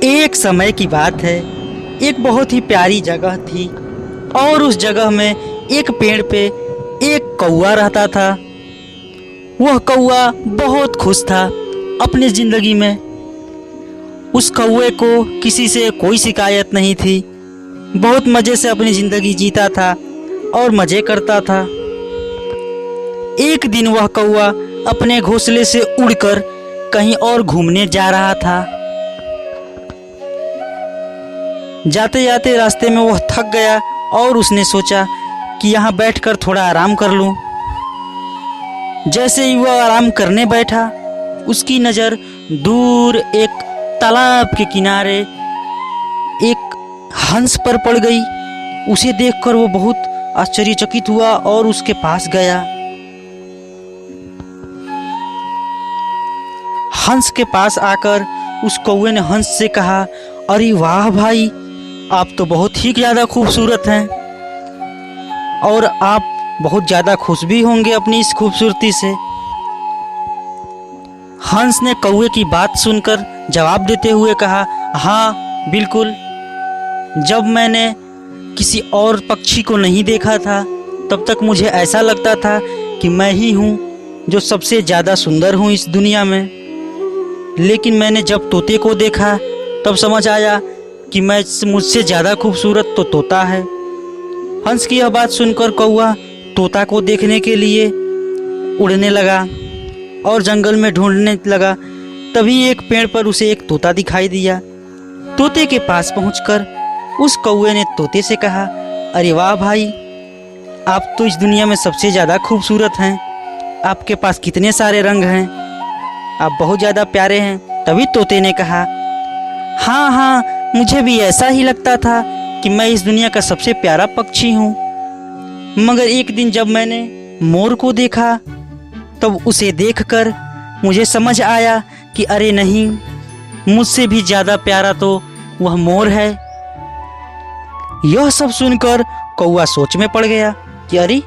एक समय की बात है। एक बहुत ही प्यारी जगह थी और उस जगह में एक पेड़ पे एक कौवा रहता था। वह कौवा बहुत खुश था अपनी ज़िंदगी में। उस कौवे को किसी से कोई शिकायत नहीं थी। बहुत मज़े से अपनी ज़िंदगी जीता था और मज़े करता था। एक दिन वह कौवा अपने घोंसले से उड़कर कहीं और घूमने जा रहा था। जाते जाते रास्ते में वह थक गया और उसने सोचा कि यहाँ बैठकर थोड़ा आराम कर लूँ। जैसे ही वह आराम करने बैठा, उसकी नज़र दूर एक तालाब के किनारे एक हंस पर पड़ गई। उसे देखकर वो बहुत आश्चर्यचकित हुआ और उसके पास गया। हंस के पास आकर उस कौवे ने हंस से कहा, अरे वाह भाई, आप तो बहुत ही ज़्यादा खूबसूरत हैं और आप बहुत ज़्यादा खुश भी होंगे अपनी इस खूबसूरती से। हंस ने कौवे की बात सुनकर जवाब देते हुए कहा, हाँ बिल्कुल। जब मैंने किसी और पक्षी को नहीं देखा था तब तक मुझे ऐसा लगता था कि मैं ही हूँ जो सबसे ज़्यादा सुंदर हूँ इस दुनिया में। लेकिन मैंने जब तोते को देखा तब समझ आया कि मुझसे ज़्यादा खूबसूरत तो तोता है। हंस की यह बात सुनकर कौवा तोता को देखने के लिए उड़ने लगा और जंगल में ढूंढने लगा। तभी एक पेड़ पर उसे एक तोता दिखाई दिया। तोते के पास पहुंचकर उस कौवे ने तोते से कहा, अरे वाह भाई, आप तो इस दुनिया में सबसे ज़्यादा खूबसूरत हैं। आपके पास कितने सारे रंग हैं, आप बहुत ज़्यादा प्यारे हैं। तभी तोते ने कहा, हाँ हाँ, मुझे भी ऐसा ही लगता था कि मैं इस दुनिया का सबसे प्यारा पक्षी हूँ। मगर एक दिन जब मैंने मोर को देखा तब उसे देखकर मुझे समझ आया कि अरे नहीं, मुझसे भी ज़्यादा प्यारा तो वह मोर है। यह सब सुनकर कौवा सोच में पड़ गया कि अरे,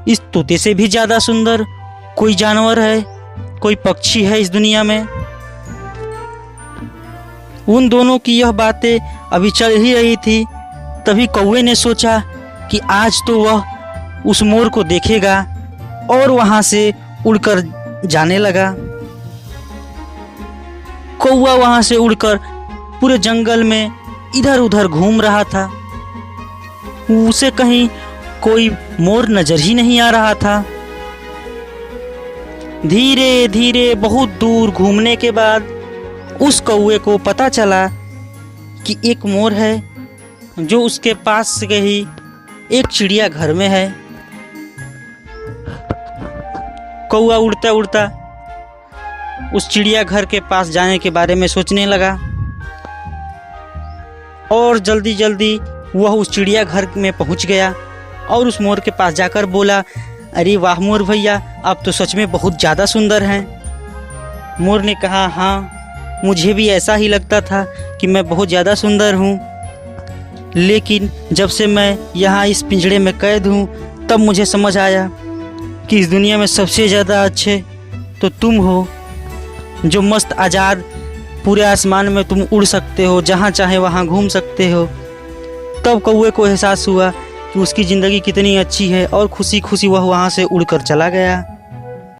इस तोते से भी ज़्यादा सुंदर कोई जानवर है, कोई पक्षी है इस दुनिया में। उन दोनों की यह बातें अभी चल ही रही थी। तभी कौवे ने सोचा कि आज तो वह उस मोर को देखेगा और वहाँ से उड़कर जाने लगा। कौवा वहाँ से उड़कर पूरे जंगल में इधर उधर घूम रहा था। उसे कहीं कोई मोर नजर ही नहीं आ रहा था। धीरे धीरे बहुत दूर घूमने के बाद उस कौवे को पता चला कि एक मोर है जो उसके पास से ही एक चिड़ियाघर में है। कौवा उड़ता उड़ता उस चिड़ियाघर के पास जाने के बारे में सोचने लगा और जल्दी जल्दी वह उस चिड़ियाघर में पहुंच गया और उस मोर के पास जाकर बोला, अरे वाह मोर भैया, आप तो सच में बहुत ज़्यादा सुंदर हैं। मोर ने कहा, हाँ, मुझे भी ऐसा ही लगता था कि मैं बहुत ज़्यादा सुंदर हूँ। लेकिन जब से मैं यहाँ इस पिंजड़े में कैद हूँ तब मुझे समझ आया कि इस दुनिया में सबसे ज़्यादा अच्छे तो तुम हो, जो मस्त आज़ाद पूरे आसमान में तुम उड़ सकते हो, जहाँ चाहे वहाँ घूम सकते हो। तब कौवे को एहसास हुआ कि उसकी ज़िंदगी कितनी अच्छी है और खुशी खुशी वह वहाँ से उड़कर चला गया।